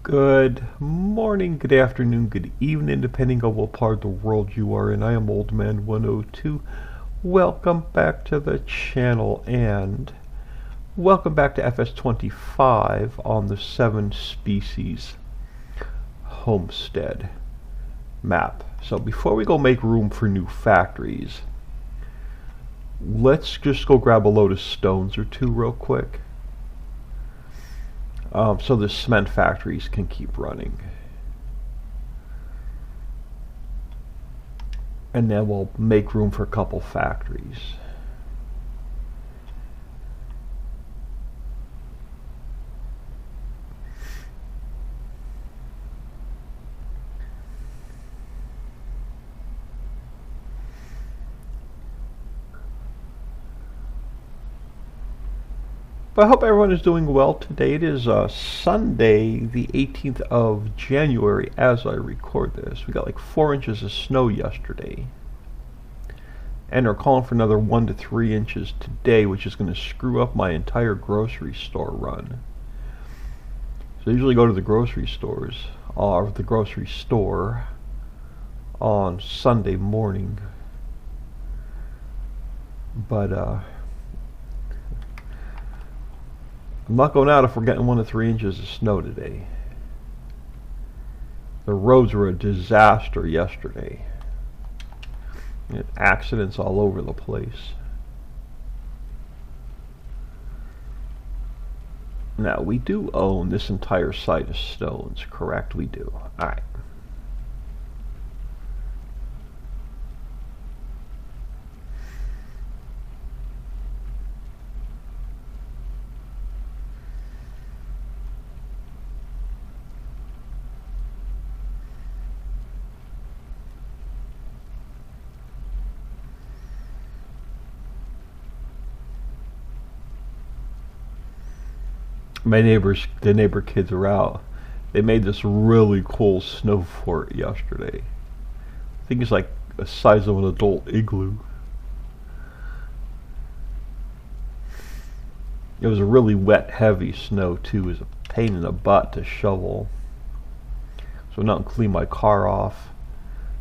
Good morning, good afternoon, good evening, depending on what part of the world you are in. I am Old Man 102. Welcome back to the channel and welcome back to FS25 on the 7 species Homestead map. So before we go make room for new factories, let's just go grab a load of stones or two real quick. So the cement factories can keep running. And then we'll make room for a couple factories. But I hope everyone is doing well today. It is Sunday, the 18th of January, as I record this. We got like 4 inches of snow yesterday. And they're calling for another 1 to 3 inches today, which is going to screw up my entire grocery store run. So I usually go to the grocery stores, or the grocery store, on Sunday morning. But, I'm not going out if we're getting 1 to 3 inches of snow today. The roads were a disaster yesterday. Accidents all over the place. Now, we do own this entire site of stones, correct? We do. Alright. The neighbor kids are out. They made this really cool snow fort yesterday. I think it's like the size of an adult igloo. It was a really wet, heavy snow too. It was a pain in the butt to shovel. So I went out and cleaned my car off,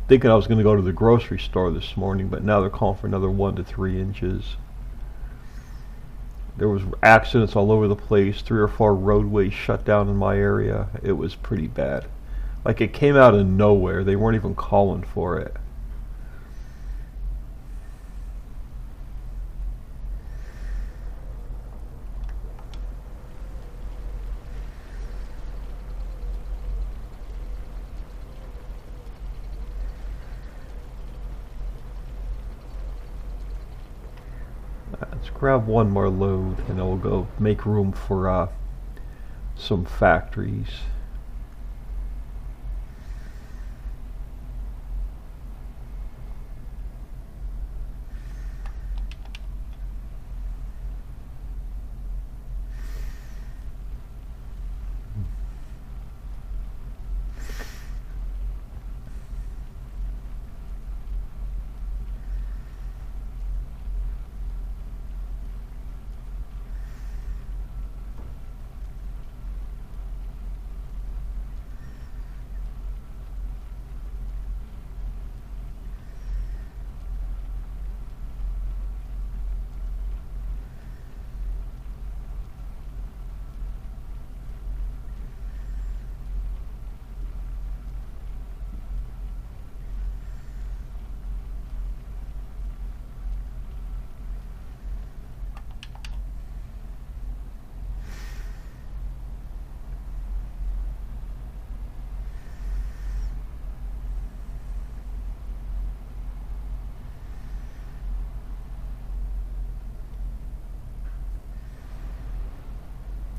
thinking I was going to go to the grocery store this morning, but now they're calling for another 1 to 3 inches. There was accidents all over the place. 3 or 4 roadways shut down in my area. It was pretty bad. Like, it came out of nowhere. They weren't even calling for it. Let's grab one more load and then we'll go make room for some factories.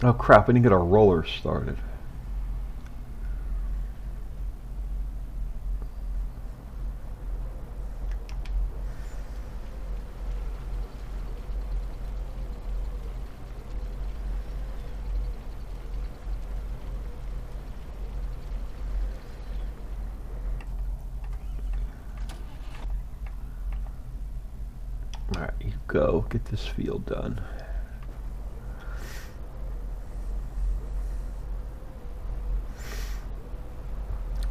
Oh crap, we didn't get our roller started. Alright, you go. Get this field done.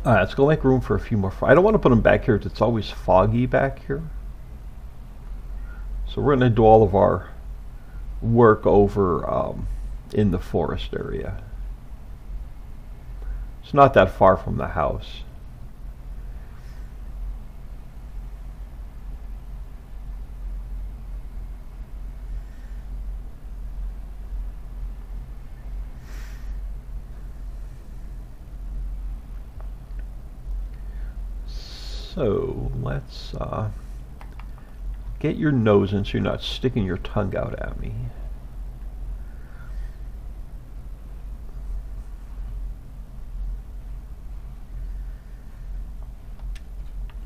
Alright, let's go make room for a few more. I don't want to put them back here because it's always foggy back here. So we're going to do all of our work over in the forest area. It's not that far from the house. So let's get your nose in so you're not sticking your tongue out at me.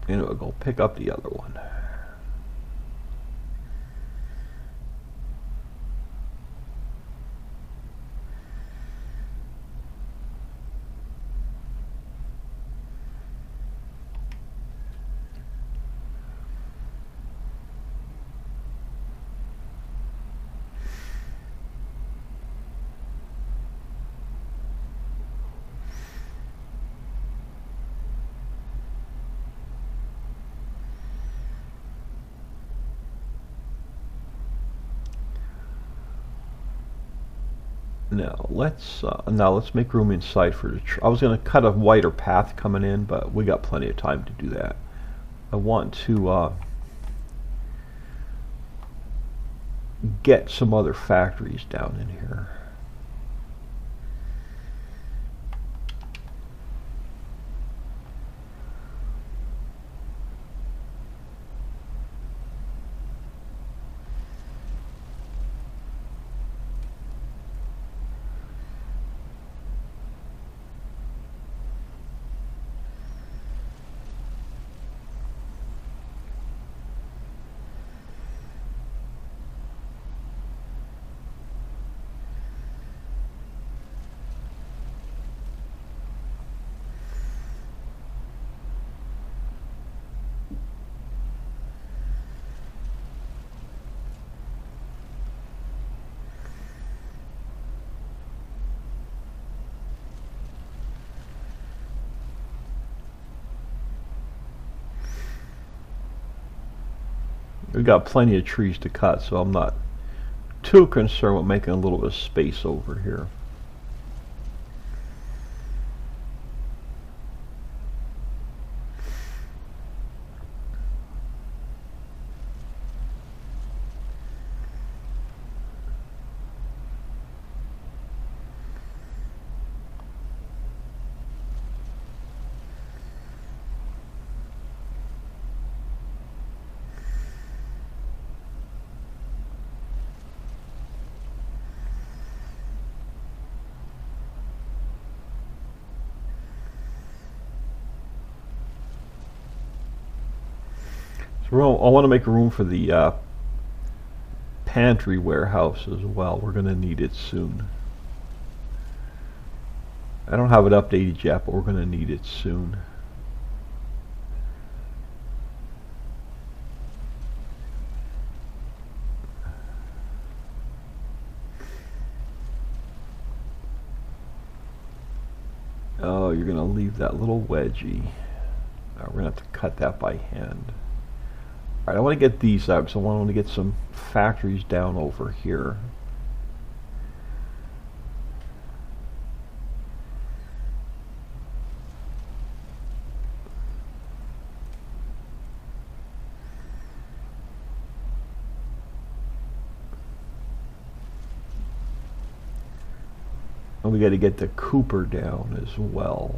And we'll go pick up the other one. Now let's make room inside for the I was going to cut a wider path coming in, but we got plenty of time to do that. I want to get some other factories down in here. We've got plenty of trees to cut, so I'm not too concerned with making a little bit of space over here. I want to make room for the pantry warehouse as well. We're going to need it soon. I don't have it updated yet, but we're going to need it soon. Oh, you're going to leave that little wedgie. We're going to have to cut that by hand. Alright, I want to get these out because I want to get some factories down over here. And we got to get the Cooper down as well.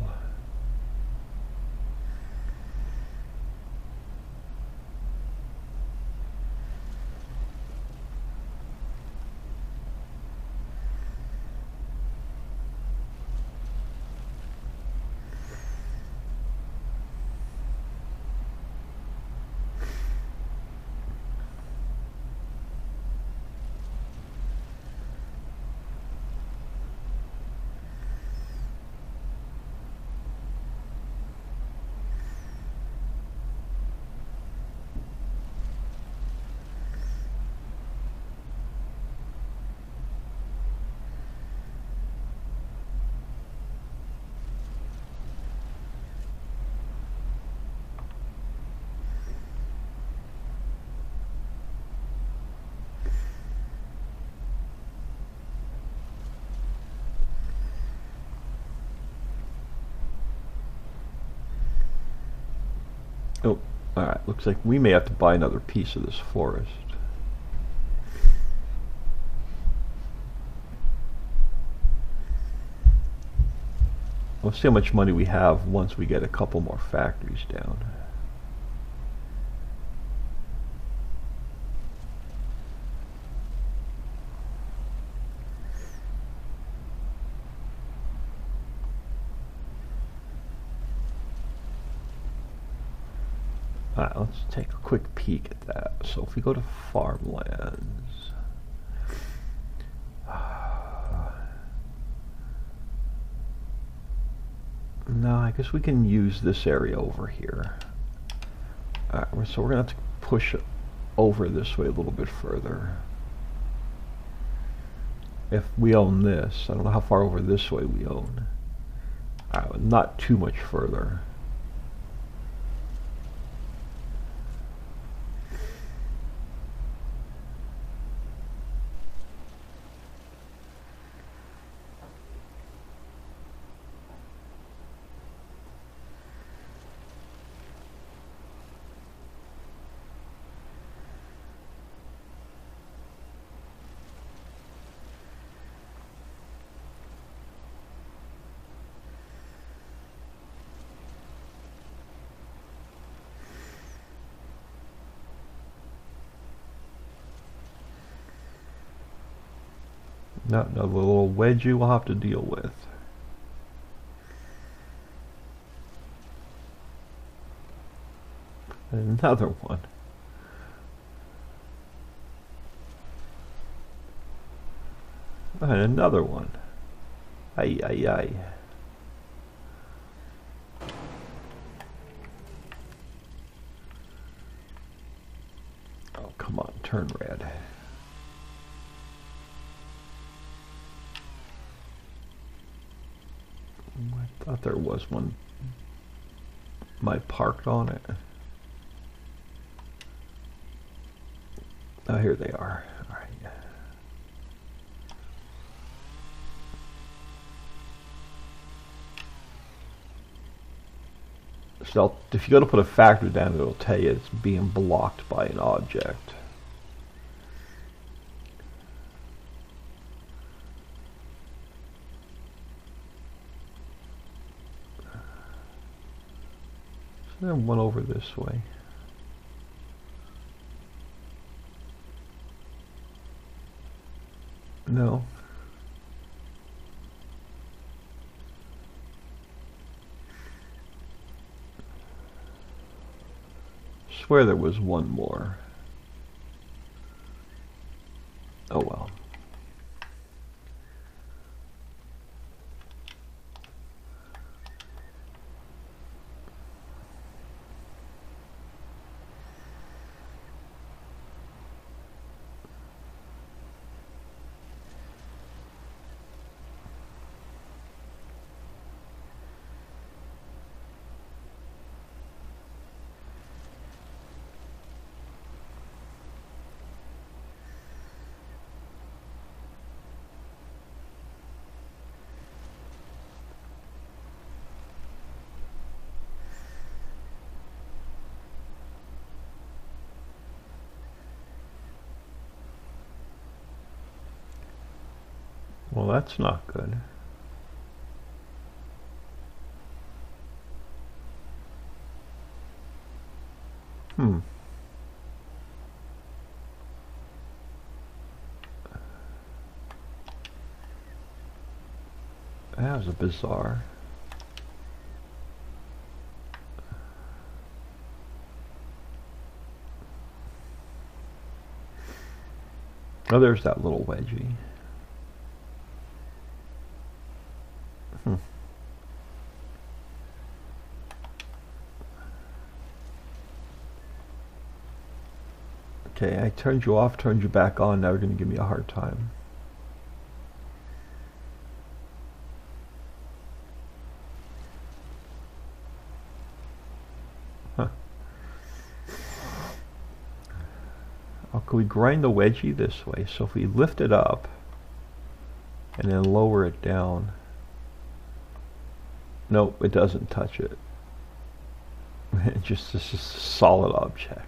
Oh, alright, looks like we may have to buy another piece of this forest. We'll see how much money we have once we get a couple more factories down. Alright, let's take a quick peek at that. So if we go to farmlands, no, I guess we can use this area over here. Alright, so we're going to have to push over this way a little bit further. If we own this, I don't know how far over this way we own. Alright, not too much further. Not another little wedgie we'll have to deal with. And another one. And another one. Ay, ay, ay. Oh, come on, turn red. I thought there was one parked on it. Oh, here they are. All right. So if you go to put a factory down, it'll tell you it's being blocked by an object. Then one over this way. No. Swear there was one more. Oh well. Well, that's not good. That was a bizarre. Oh, there's that little wedgie. Okay, I turned you off, turned you back on, now you're going to give me a hard time. Huh. Oh, can we grind the wedgie this way? So if we lift it up and then lower it down. Nope, it doesn't touch it. Just this is a solid object.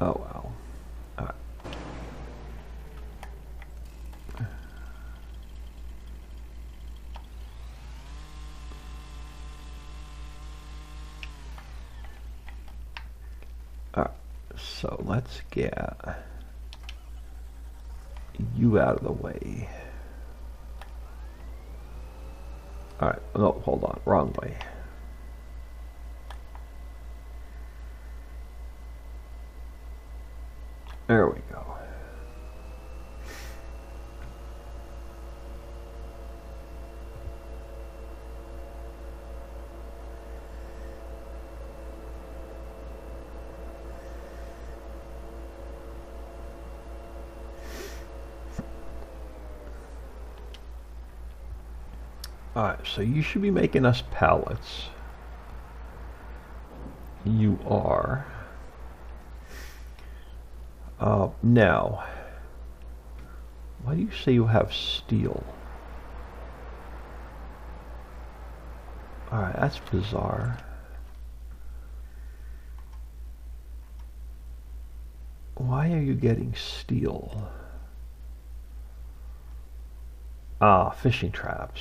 Oh wow. All right. All right. So let's get you out of the way. All right. No, hold on. Wrong way. There we go. Alright, so you should be making us pallets. You are. Now, why do you say you have steel? Alright, that's bizarre. Why are you getting steel? Ah, fishing traps.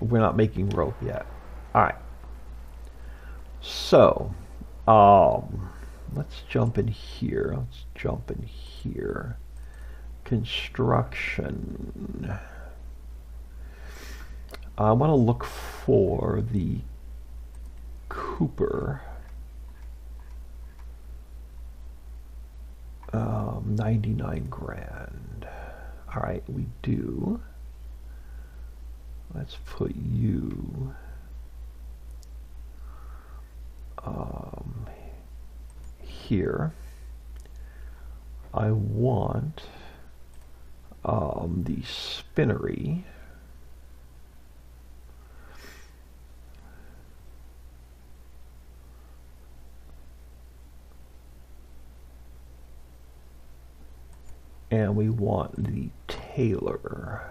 We're not making rope yet. Alright. So, let's jump in here. Let's jump in here. Construction. I want to look for the Cooper. 99 grand. Alright, we do. Let's put you here. I want the spinnery. And we want the tailor.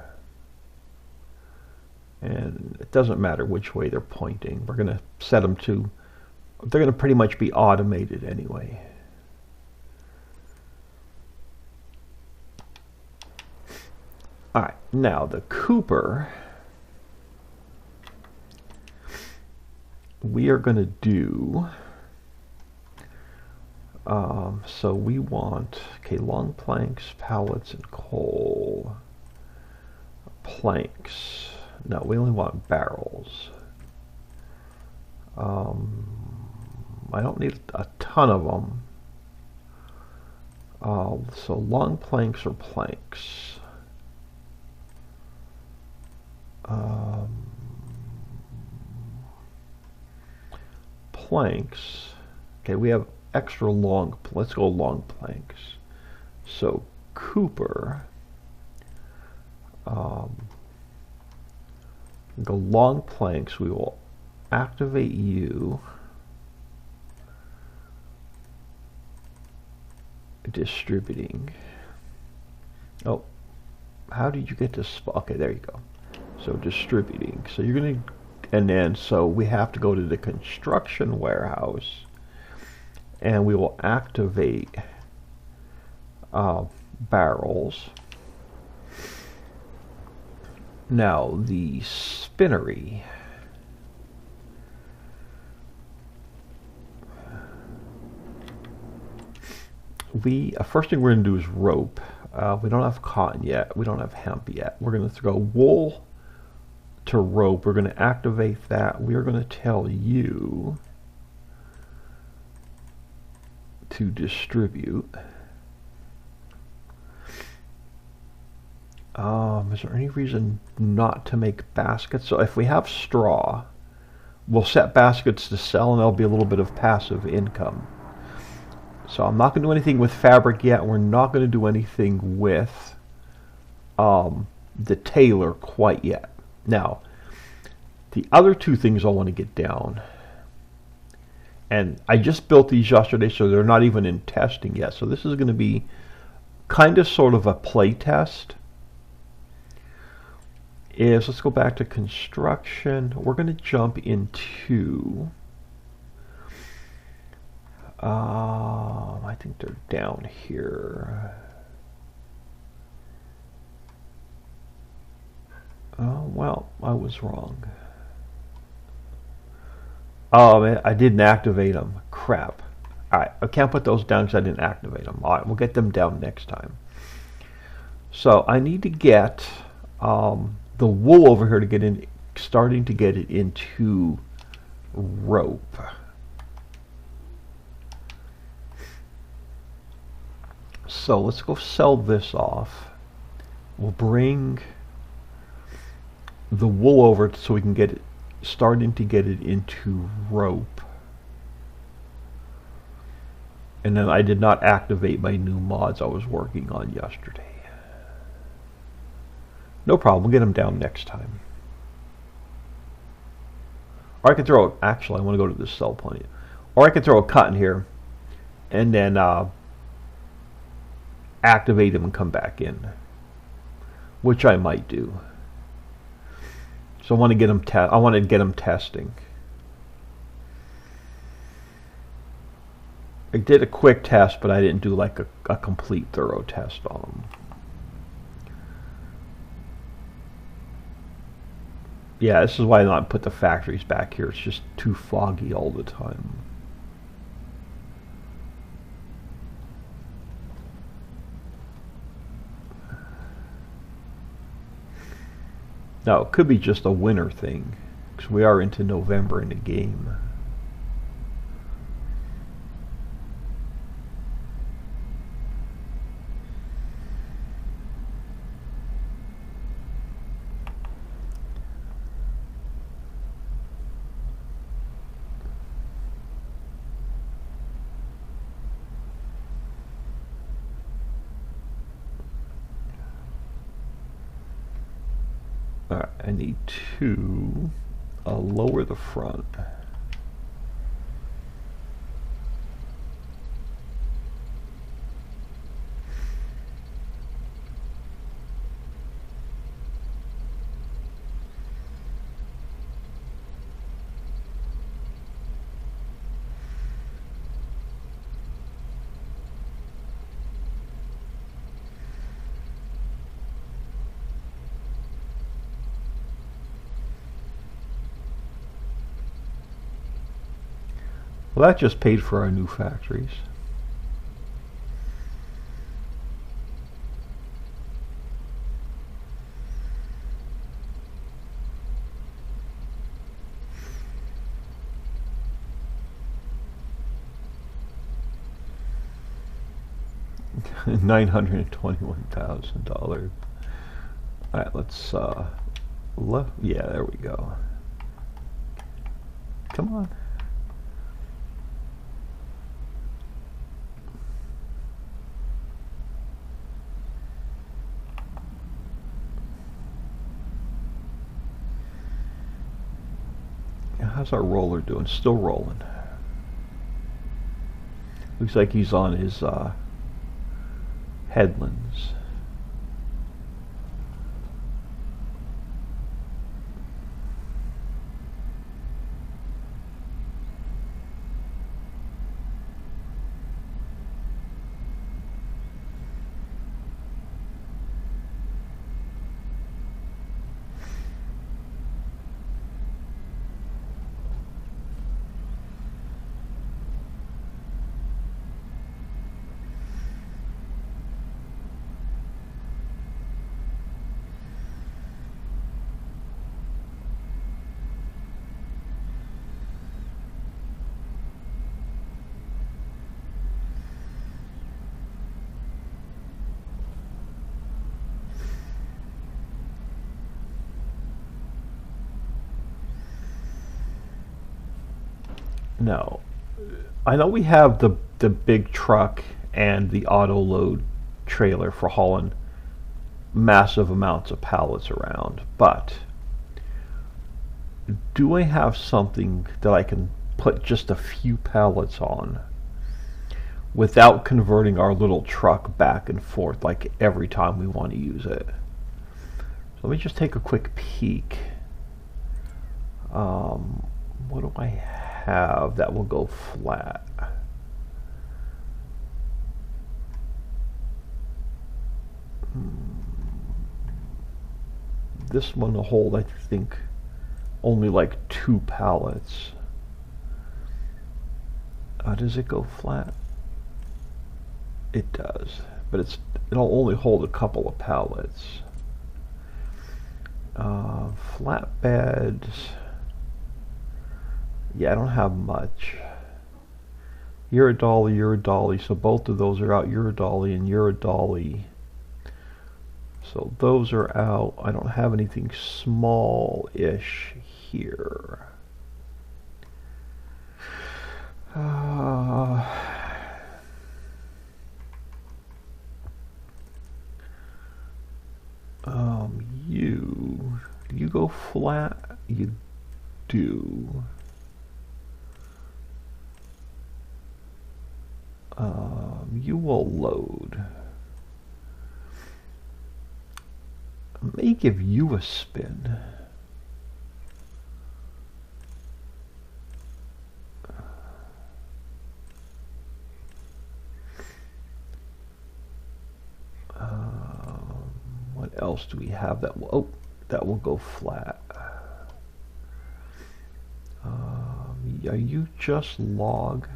And it doesn't matter which way they're pointing. We're going to set them to, they're going to pretty much be automated anyway. All right, now the Cooper, we are going to do, so we want, okay, long planks, pallets, and coal. Planks. No, we only want barrels. I don't need a ton of them. So long planks or planks. Planks. Okay, we have extra long. Let's go long planks. So Cooper. Go long planks. We will activate you. Distributing. Oh, how did you get to spot? Okay, there you go. So distributing. So you're going to, and then so we have to go to the construction warehouse, and we will activate barrels. Now the spinnery. First thing we're going to do is rope. We don't have cotton yet. We don't have hemp yet. We're going to go wool to rope. We're going to activate that. We are going to tell you to distribute. Is there any reason not to make baskets? So if we have straw, we'll set baskets to sell, and there'll be a little bit of passive income. So I'm not going to do anything with fabric yet. We're not going to do anything with the tailor quite yet. Now, the other two things I want to get down, and I just built these yesterday, so they're not even in testing yet. So this is going to be kind of sort of a play test is, let's go back to construction. We're going to jump into, I think they're down here. Oh, well, I was wrong. Oh, man, I didn't activate them. Crap. Alright, I can't put those down because I didn't activate them. Alright, we'll get them down next time. So I need to get the wool over here to get in, starting to get it into rope. So let's go sell this off. We'll bring the wool over so we can get it, starting to get it into rope. And then I did not activate my new mods I was working on yesterday. No problem, we'll get them down next time. Or I can throw, actually I want to go to this sell point. Or I can throw a cut in here and then activate them and come back in, which I might do. So I want to get them testing. I did a quick test, but I didn't do like a complete thorough test on them. Yeah, this is why I not put the factories back here. It's just too foggy all the time. Now, it could be just a winter thing, because we are into November in the game. Alright, I need to lower the front. Well, that just paid for our new factories. $921,000. All right, let's yeah, there we go. Come on. How's our roller doing? Still rolling. Looks like he's on his headlands. No, I know we have the big truck and the auto load trailer for hauling massive amounts of pallets around, but do I have something that I can put just a few pallets on without converting our little truck back and forth like every time we want to use it. So let me just take a quick peek. What do I have that will go flat? This one will hold, I think, only like 2 pallets. Does it go flat? It does, but it'll only hold a couple of pallets. Flatbeds. Yeah, I don't have much. You're a dolly, so both of those are out. You're a dolly and you're a dolly. So those are out. I don't have anything small-ish here. Do you go flat? You do. You will load. I may give you a spin. What else do we have that will, that will go flat? Are you just log?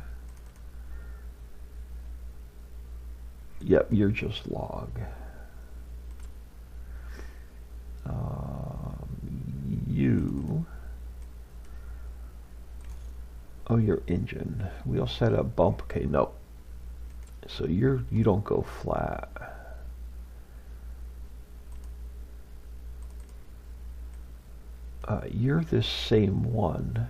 Yep, you're just log. You. Oh, your engine. We'll set a bump. Okay, no. So you don't go flat. You're this same one.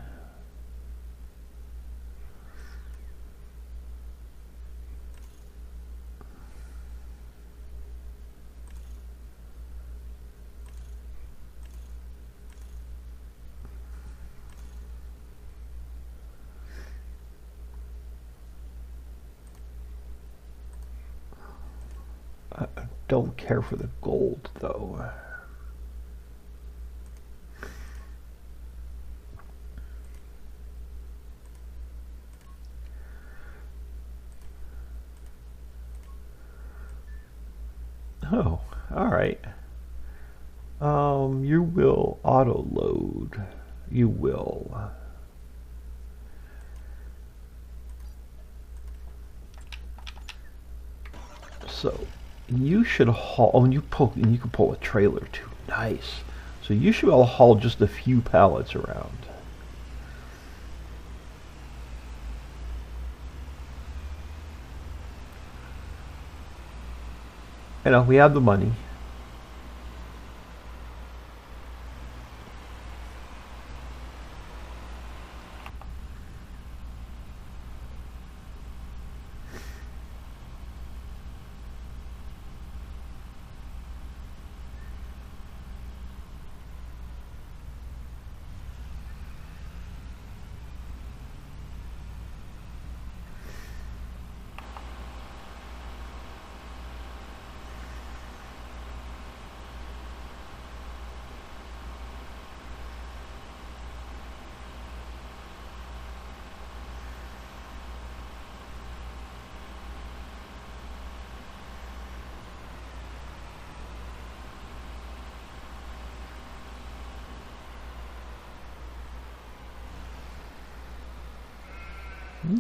I don't care for the gold, though. Oh, all right. You will auto load. You will. So you should haul. Oh, and you can pull a trailer too. Nice. So you should be able to haul just a few pallets around. You know, we have the money.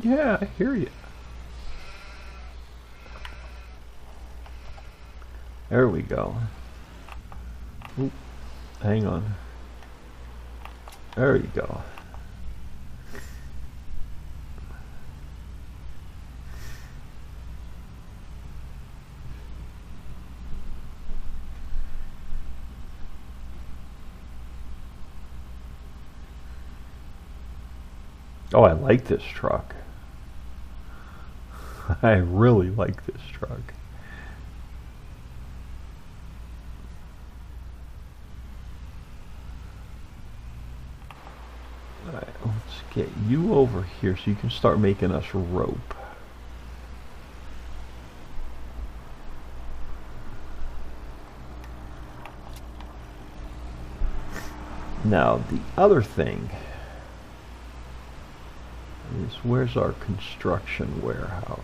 Yeah, I hear you. There we go. Oop, hang on. There you go. Oh, I like this truck. I really like this truck. Alright, let's get you over here so you can start making us rope. Now the other thing is, where's our construction warehouse?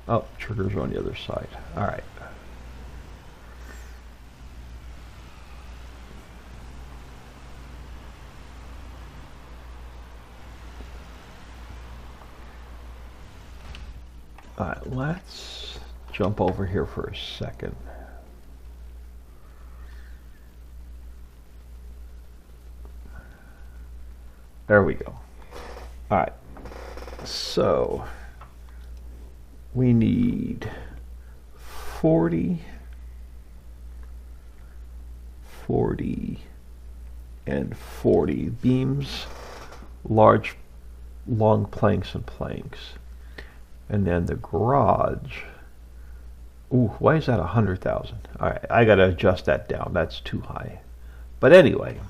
Oh, triggers are on the other side. All right. All right, let's jump over here for a second. There we go. All right, so we need 40, 40, and 40 beams, large, long planks and planks. And then the garage, ooh, why is that 100,000? All right, I gotta adjust that down. That's too high. But anyway,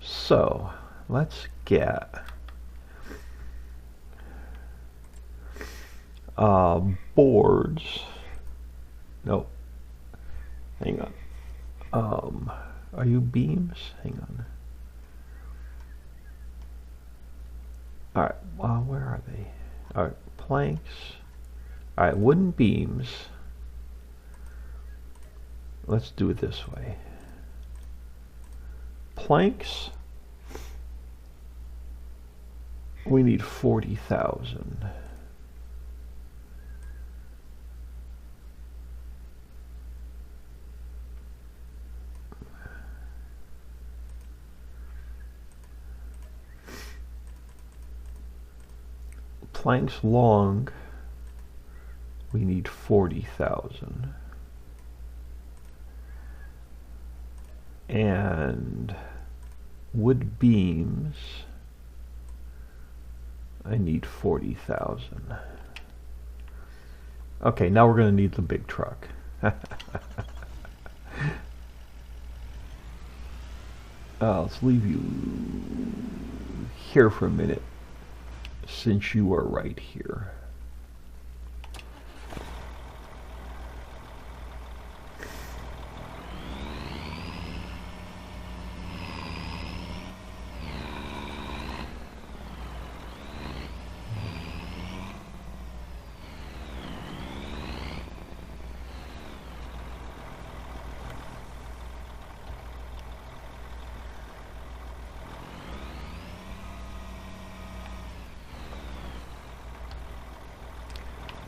so let's get boards. No, hang on. Are you beams? Hang on. All right, where are they? All right, planks. All right, wooden beams. Let's do it this way. Planks. We need 40,000. Planks long, we need 40,000. And wood beams, I need 40,000. Okay, now we're going to need the big truck. Let's leave you here for a minute, since you are right here.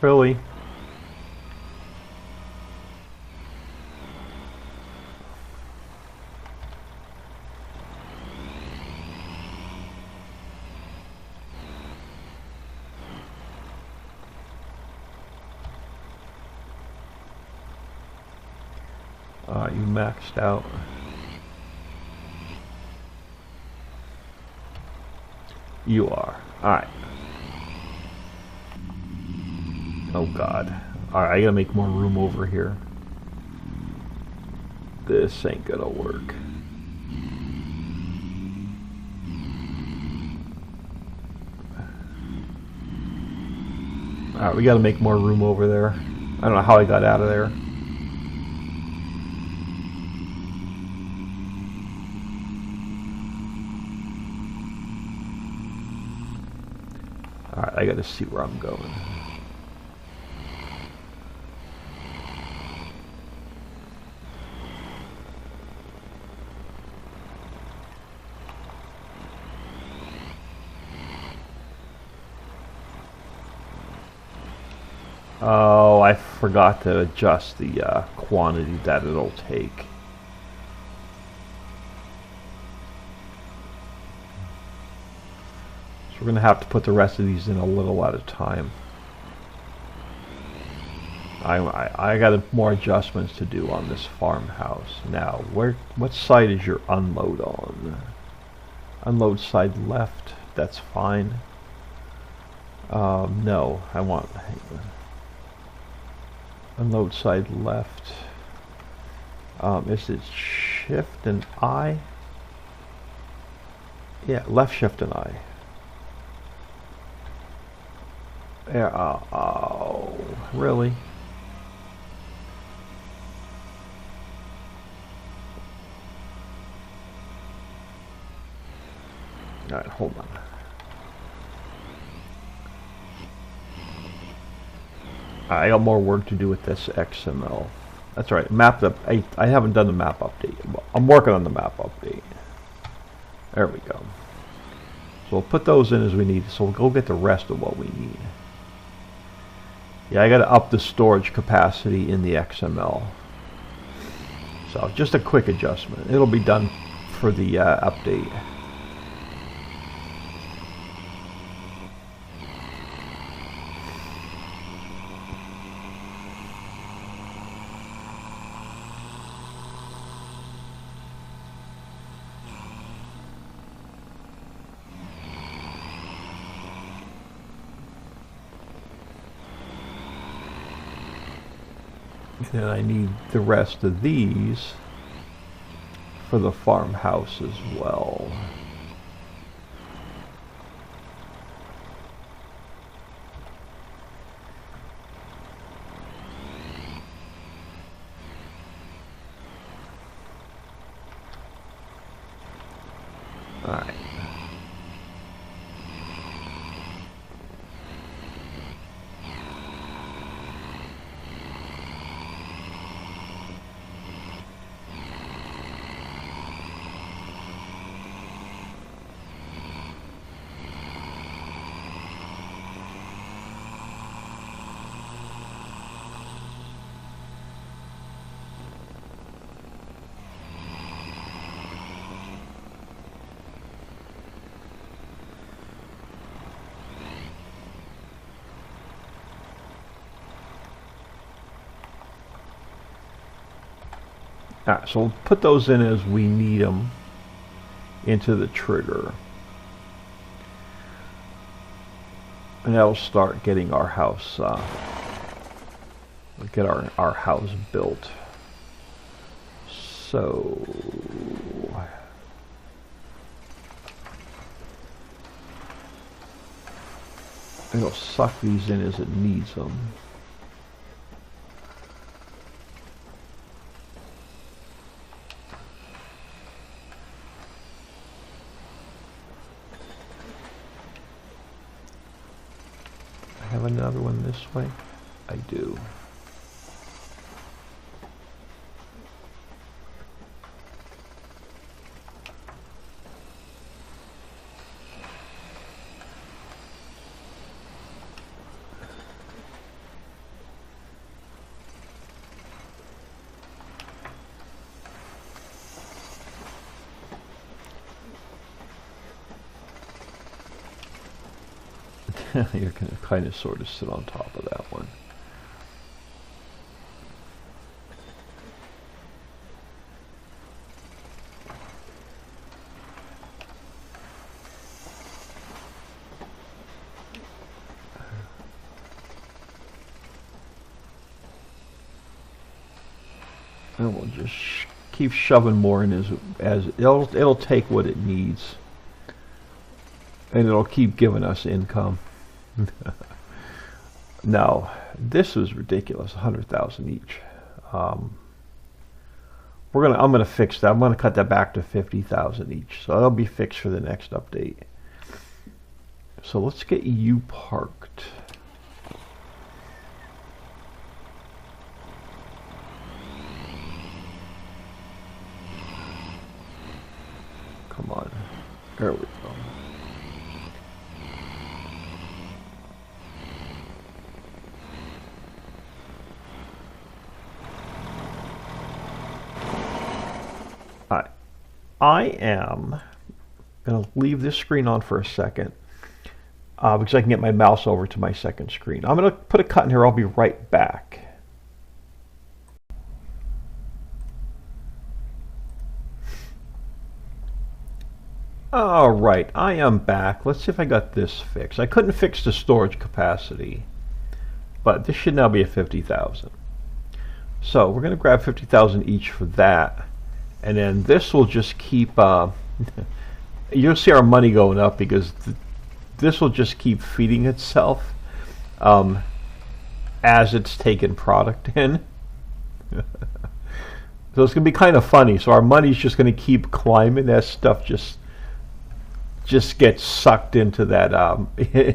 Really? You maxed out. You are. Alright. Oh god. Alright, I gotta make more room over here. This ain't gonna work. Alright, we gotta make more room over there. I don't know how I got out of there. Alright, I gotta see where I'm going. Oh, I forgot to adjust the quantity that it'll take. So we're going to have to put the rest of these in a little at a time. I got more adjustments to do on this farmhouse. Now, what side is your unload on? Unload side left, that's fine. No, I want... Unload side left. Is it shift and I? Yeah, left shift and I. Yeah, oh, really? Alright, hold on. I got more work to do with this XML. That's right. Map up. I haven't done the map update. I'm working on the map update. There we go. So we'll put those in as we need. So we'll go get the rest of what we need. Yeah, I got to up the storage capacity in the XML. So just a quick adjustment. It'll be done for the update. And I need the rest of these for the farmhouse as well. All right. Alright, so we'll put those in as we need them into the trigger. And that'll start getting our house, get our house built. So it'll suck these in as it needs them. Have another one this way? I do. You're going to kind of sort of sit on top of that one. And we'll just keep shoving more in as it'll take what it needs, and it'll keep giving us income. Now, this was ridiculous, 100,000 each. I'm gonna fix that. I'm gonna cut that back to 50,000 each. So that'll be fixed for the next update. So let's get you parked. Come on. There we go. I am going to leave this screen on for a second because I can get my mouse over to my second screen. I'm going to put a cut in here. I'll be right back. All right, I am back. Let's see if I got this fixed. I couldn't fix the storage capacity, but this should now be at 50,000. So we're going to grab 50,000 each for that. And then this will just keep, you'll see our money going up because this will just keep feeding itself as it's taking product in. So it's going to be kind of funny. So our money's just going to keep climbing as stuff just just gets sucked into that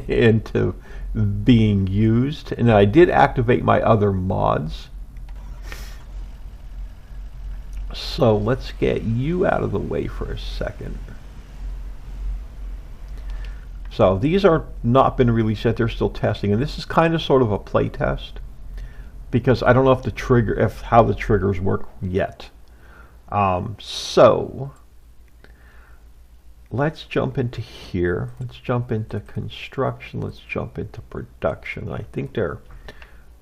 into being used. And I did activate my other mods. So let's get you out of the way for a second. So these are not been released yet, they're still testing, and this is kind of sort of a play test because I don't know if how the triggers work yet. So let's jump into here. Let's jump into construction. Let's jump into production. I think they're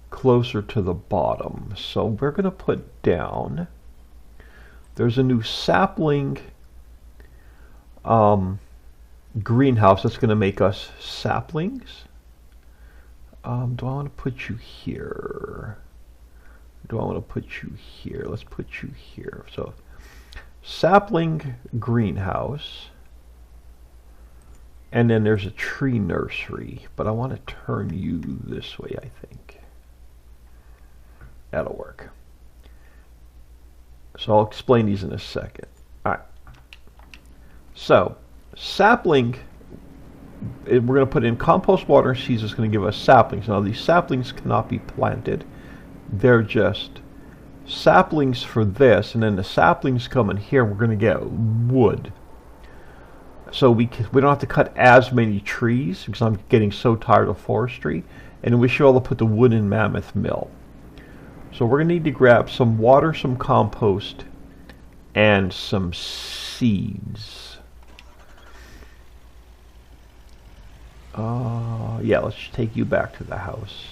closer to the bottom. So we're going to put down, there's a new sapling greenhouse that's going to make us saplings. Do I want to put you here? Do I want to put you here? Let's put you here. So sapling greenhouse. And then there's a tree nursery, but I want to turn you this way, I think. That'll work. So I'll explain these in a second. All right. So sapling, we're going to put in compost, water, and seeds. It's going to give us saplings. Now these saplings cannot be planted. They're just saplings for this, and then the saplings come in here. We're going to get wood. So we don't have to cut as many trees because I'm getting so tired of forestry, and we should be able to put the wood in Mammoth Mill. So we're going to need to grab some water, some compost, and some seeds. Yeah, let's take you back to the house.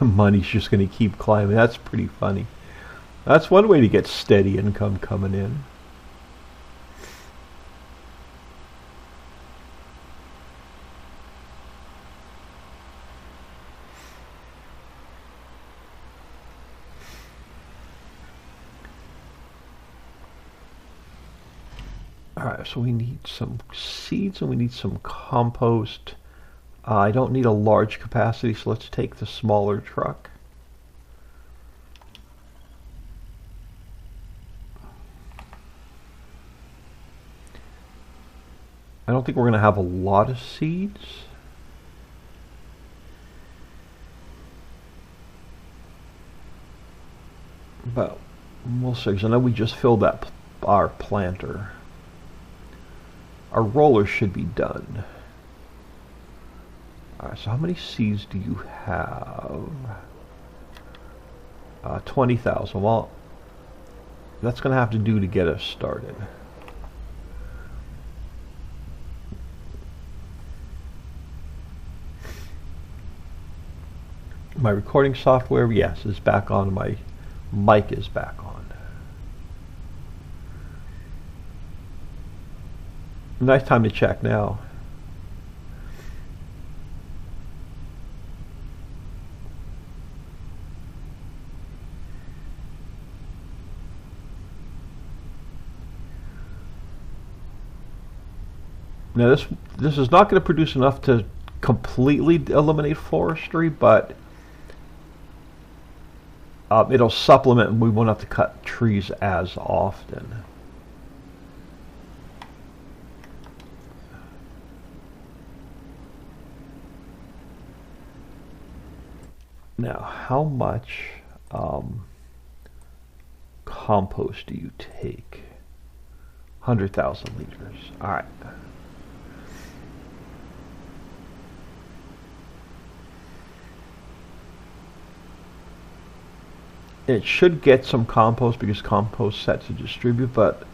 Money's just going to keep climbing. That's pretty funny. That's one way to get steady income coming in. Alright, so we need some seeds and we need some compost. I don't need a large capacity, so let's take the smaller truck. I don't think we're going to have a lot of seeds. But we'll see. 'Cause I know we just filled that our planter. Our roller should be done. Alright, so how many seeds do you have? 20,000. Well, that's going to have to do to get us started. My recording software, yes, is back on. My mic is back on. Nice time to check now. Now this is not going to produce enough to completely eliminate forestry, but it'll supplement, and we won't have to cut trees as often. Now, how much compost do you take? 100,000 liters. All right. It should get some compost because compost set to distribute, but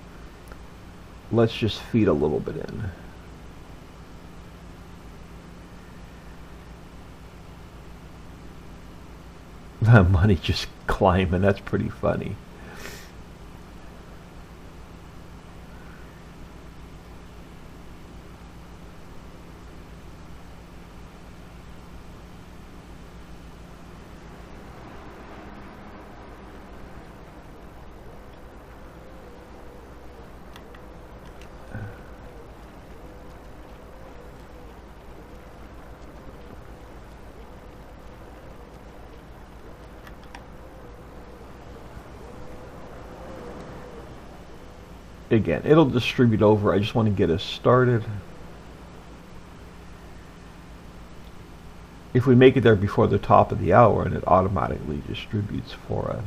let's just feed a little bit in. That money just climbing, that's pretty funny. again, it'll distribute over. I just want to get us started. If we make it there before the top of the hour, and it automatically distributes for us.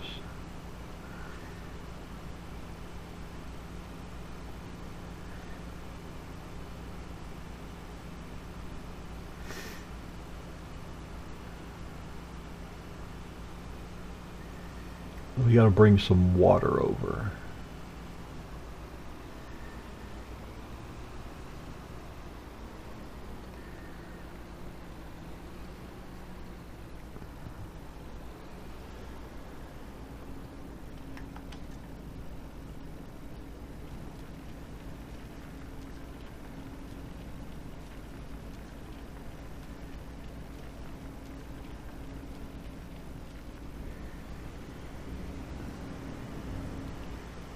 We got to bring some water over.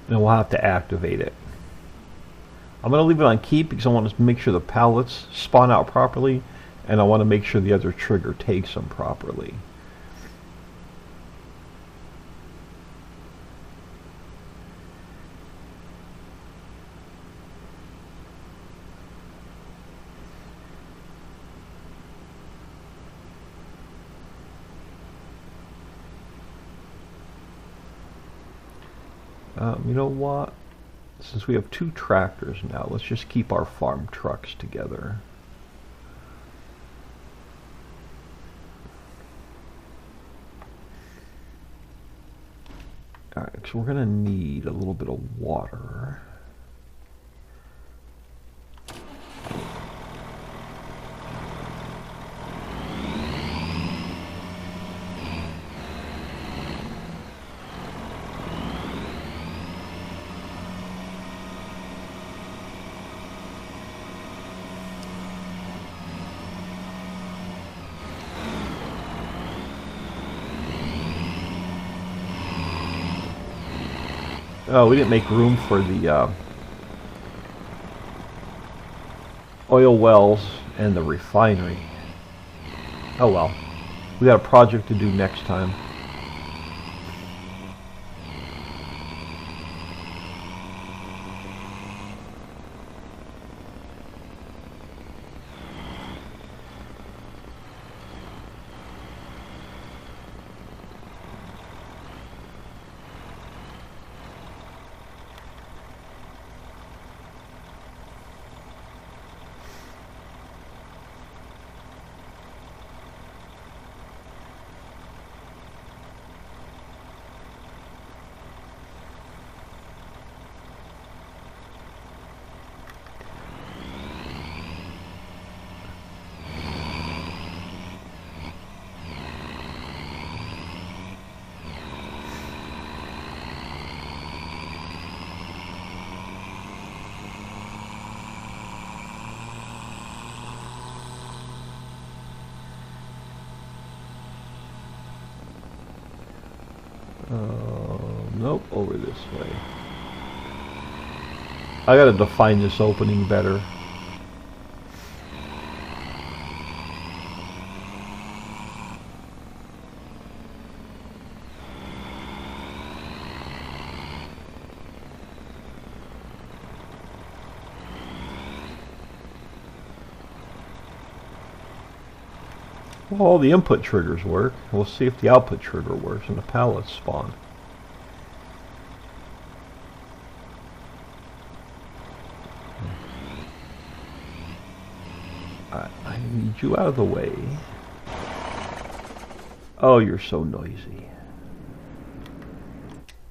And we'll have to activate it. I'm going to leave it on keep because I want to make sure the pallets spawn out properly, and I want to make sure the other trigger takes them properly. You know what? Since we have 2 tractors now, let's just keep our farm trucks together. Alright, so we're going to need a little bit of water. Oh, we didn't make room for the oil wells and the refinery. Oh well. We got a project to do next time. Nope, over this way. I gotta define this opening better. Well, all the input triggers work. We'll see if the output trigger works and the pallets spawn. I need you out of the way. Oh, you're so noisy.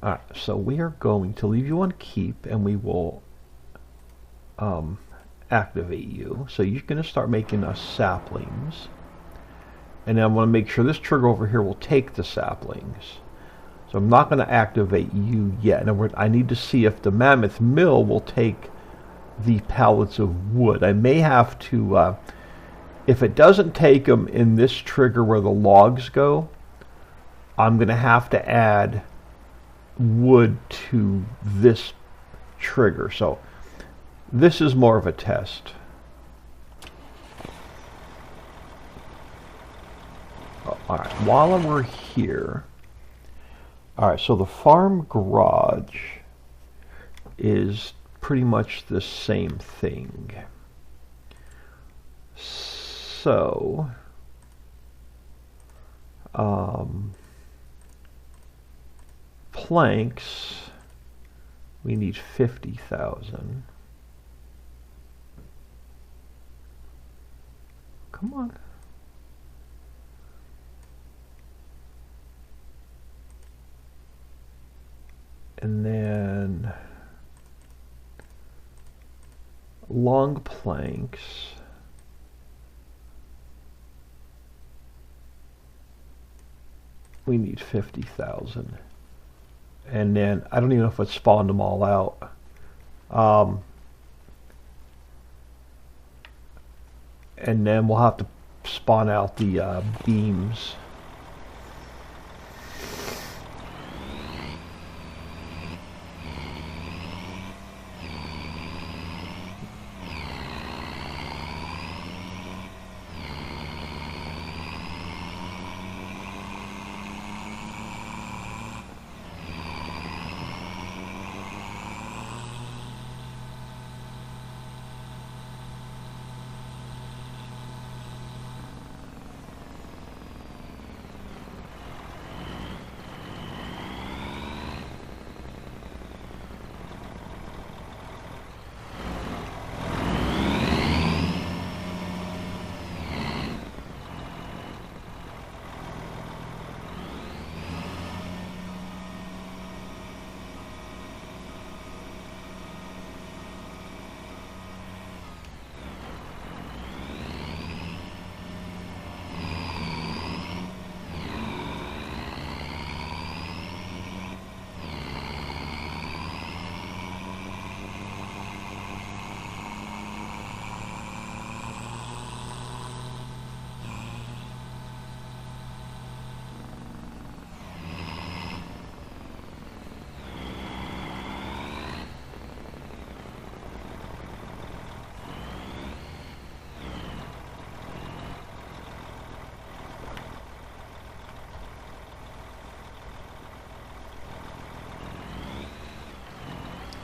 Alright, so we are going to leave you on keep, and we will activate you. So you're going to start making us saplings. And then I want to make sure this trigger over here will take the saplings. So I'm not going to activate you yet. And I need to see if the mammoth mill will take the pallets of wood. I may have to, if it doesn't take them in this trigger where the logs go, I'm going to have to add wood to this trigger. So this is more of a test. Alright, while we're here, alright, so the farm garage is pretty much the same thing. So, planks, we need 50,000. Come on. And then long planks. We need 50,000. And then I don't even know if it spawned them all out. And then we'll have to spawn out the beams.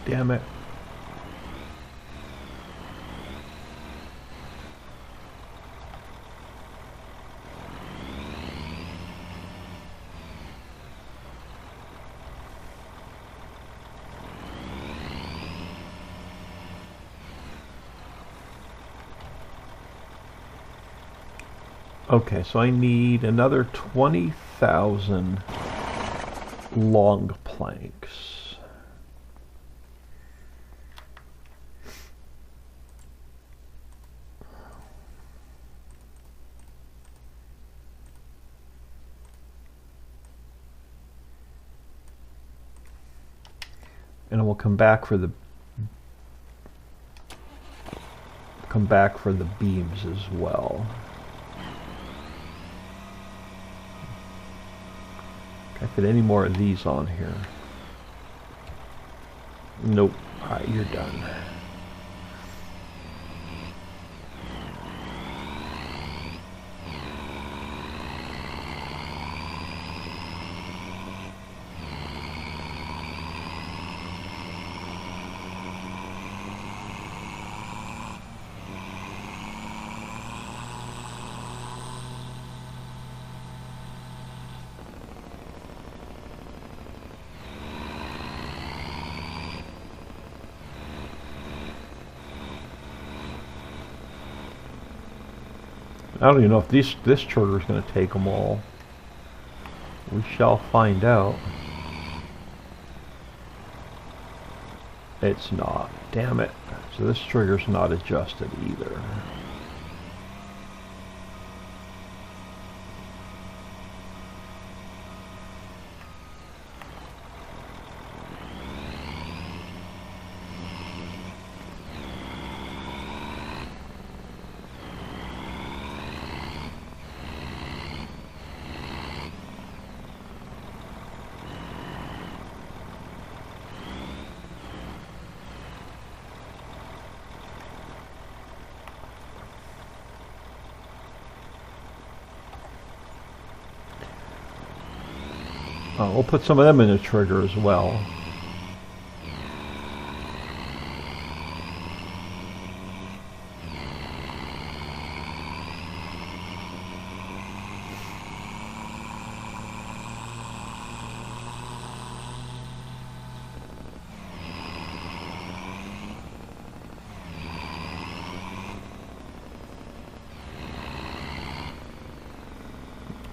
Damn it. Okay, so I need another 20,000 long planks. And we'll come back for the beams as well. Can I fit any more of these on here? Nope. Alright, you're done. I don't even know if this trigger is going to take them all. We shall find out. It's not. Damn it. So this trigger's not adjusted either. We'll put some of them in the trigger as well.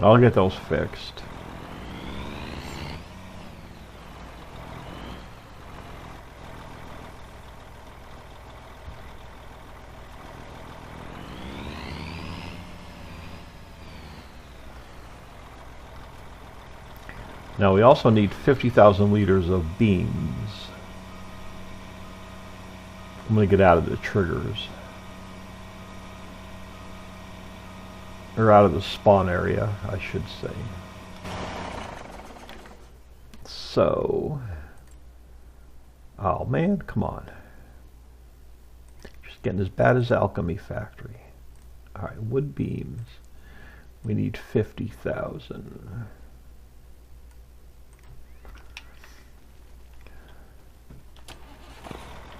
I'll get those fixed. Now we also need 50,000 liters of beams. I'm going to get out of the triggers. Or out of the spawn area, I should say. So... oh man, come on. Just getting as bad as Alchemy Factory. Alright, wood beams. We need 50,000.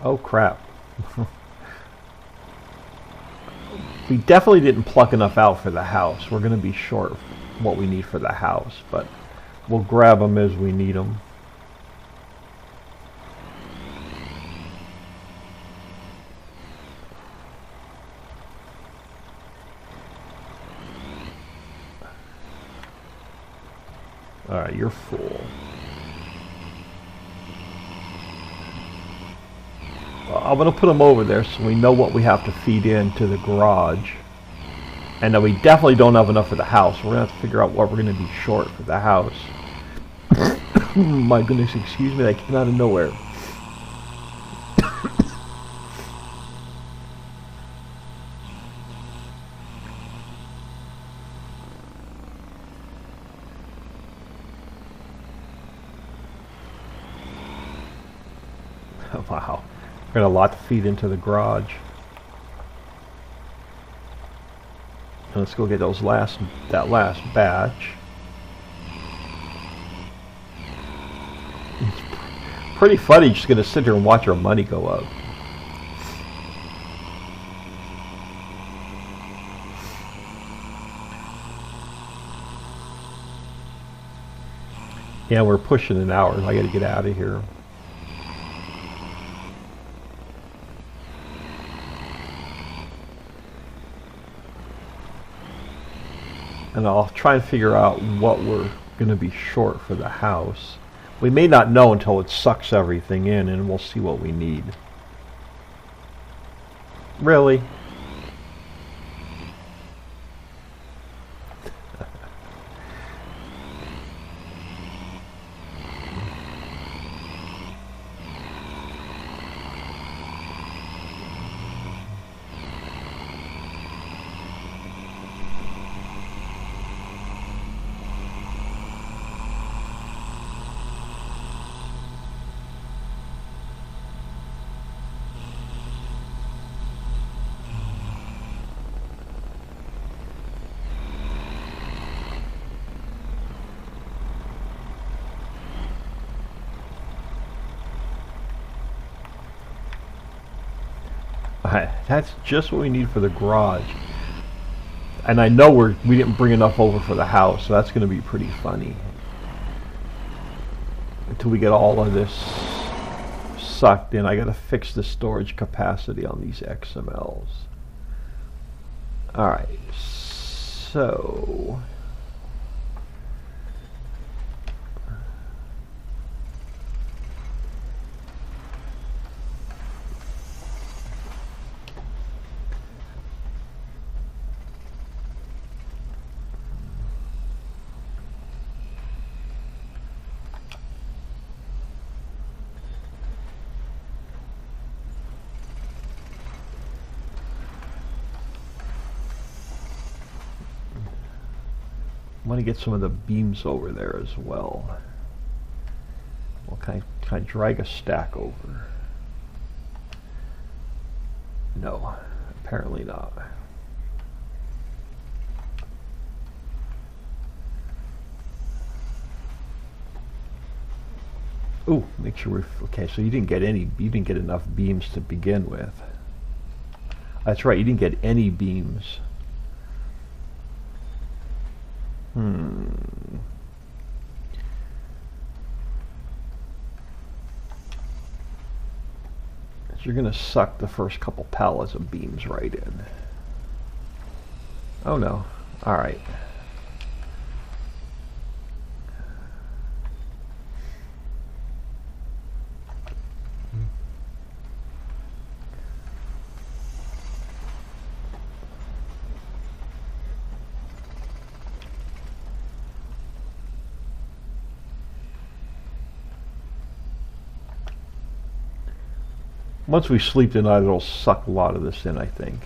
Oh crap. We definitely didn't pluck enough out for the house. We're going to be short what we need for the house, but we'll grab them as we need them. Alright, you're full. I'm going to put them over there so we know what we have to feed into the garage. And then we definitely don't have enough for the house. We're going to have to figure out what we're going to be short for the house. My goodness, excuse me, that came out of nowhere. Wow. Got a lot to feed into the garage. And let's go get that last batch. It's pretty funny just gonna sit here and watch our money go up. Yeah, we're pushing an hour. I gotta get out of here. And I'll try and figure out what we're going to be short for the house. We may not know until it sucks everything in, and we'll see what we need. Really? That's just what we need for the garage. And I know we didn't bring enough over for the house, so that's going to be pretty funny. Until we get all of this sucked in, I got to fix the storage capacity on these XMLs. Alright, so... I want to get some of the beams over there as well. Well, can I drag a stack over? No, apparently not. Ooh, make sure we're okay. So you didn't get enough beams to begin with. That's right, you didn't get any beams. You're going to suck the first couple pallets of beams right in. Oh no. Alright. Once we sleep tonight, it'll suck a lot of this in, I think.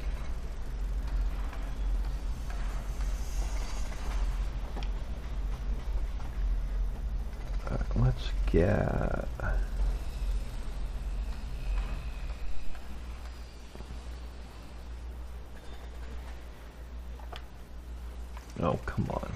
Let's get... Oh, come on.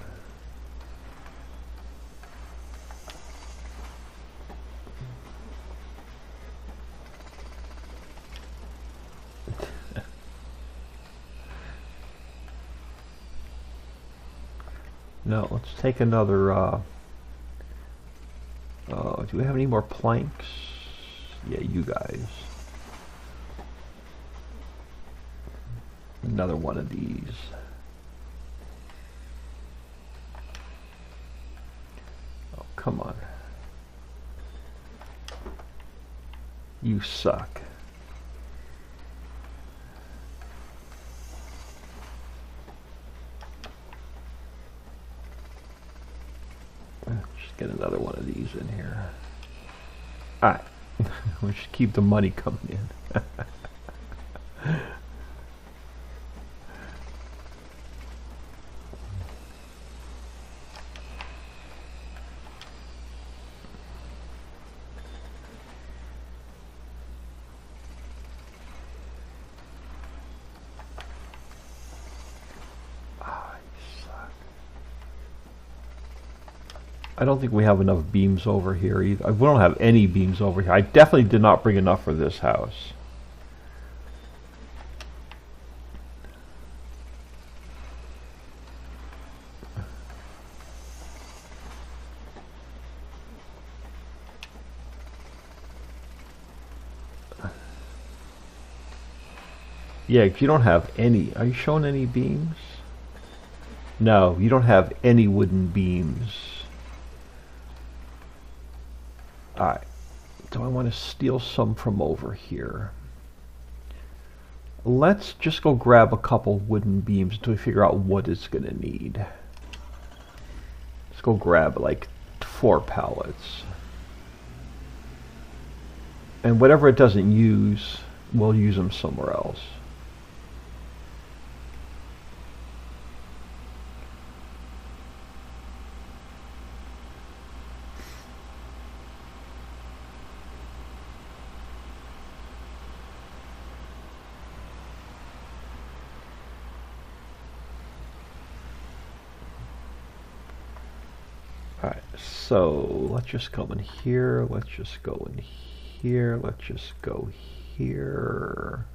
No, let's take another, do we have any more planks? Yeah, you guys. Another one of these. Oh, come on. You suck. Just get another one of these in here. Alright. We should keep the money coming in. I don't think we have enough beams over here either. We don't have any beams over here. I definitely did not bring enough for this house. Yeah, if you don't have any... Are you showing any beams? No, you don't have any wooden beams. Alright, do I want to steal some from over here? Let's just go grab a couple wooden beams until we figure out what it's going to need. Let's go grab like 4 pallets. And whatever it doesn't use, we'll use them somewhere else. Alright, so let's just go in here, let's just go in here, let's just go here,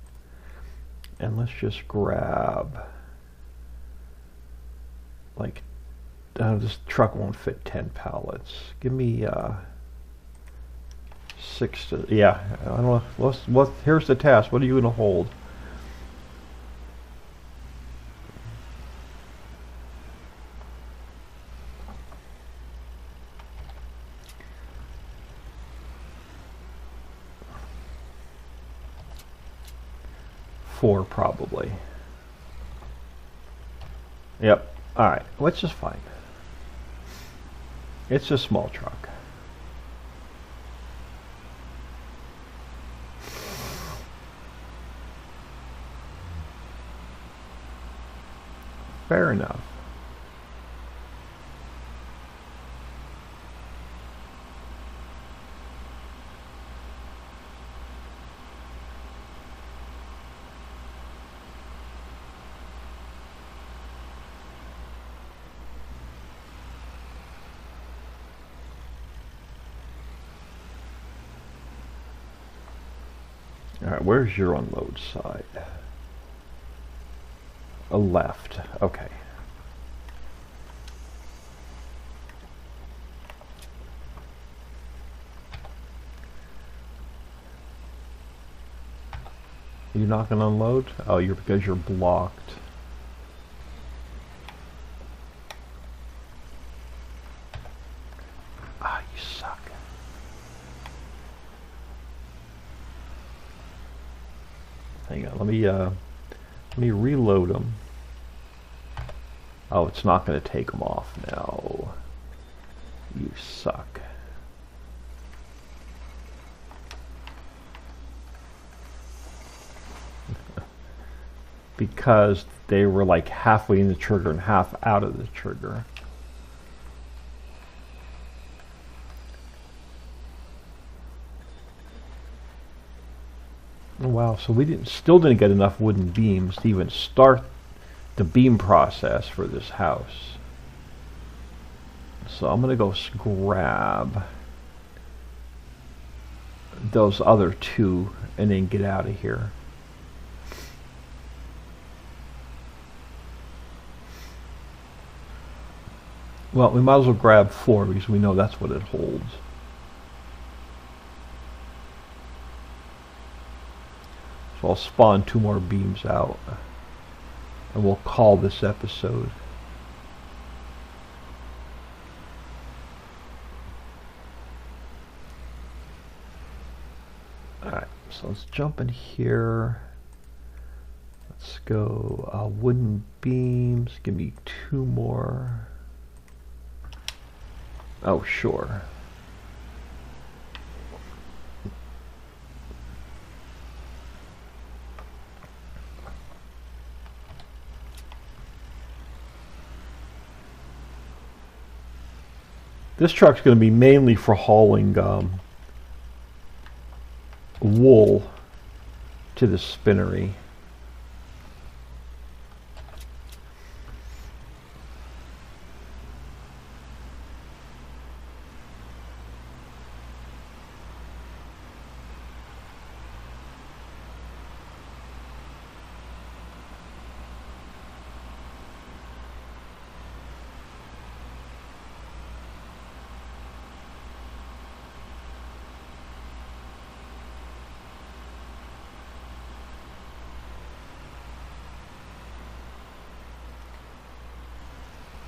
and let's just grab, like, this truck won't fit 10 pallets. Give me 6 to, yeah, I don't know, here's the task, what are you going to hold? Four, probably. Yep. Alright, which is fine. It's a small truck. Fair enough. Alright, where's your unload side? A left, okay. You're not going to unload? Oh, because you're blocked. Ah, you suck. Hang on, let me reload them. Oh, it's not going to take them off now. You suck. because they were like halfway in the trigger and half out of the trigger. Oh, wow, so we still didn't get enough wooden beams to even start the beam process for this house. So I'm gonna go grab those other two and then get out of here. Well, we might as well grab 4 because we know that's what it holds. So I'll spawn 2 more beams out and we'll call this episode. Alright, so let's jump in here. Let's go wooden beams. Give me 2 more. Oh, sure. This truck's going to be mainly for hauling wool to the spinnery.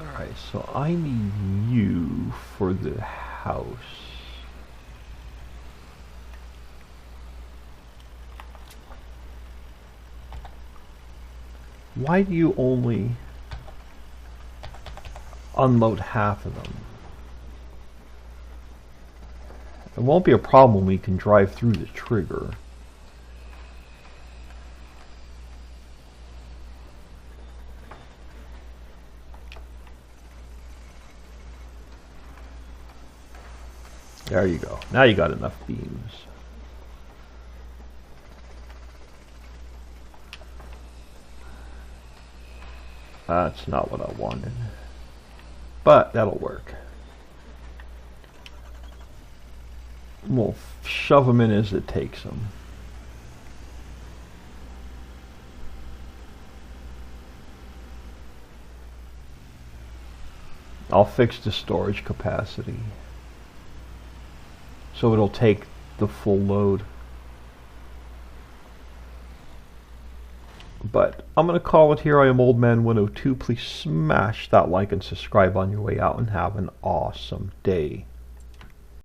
Alright, so I need you for the house. Why do you only unload half of them? It won't be a problem when we can drive through the trigger. There you go. Now you got enough beams. That's not what I wanted. But that'll work. We'll shove them in as it takes them. I'll fix the storage capacity so it'll take the full load. But I'm going to call it here. I am Old Man 102. Please smash that like and subscribe on your way out and have an awesome day.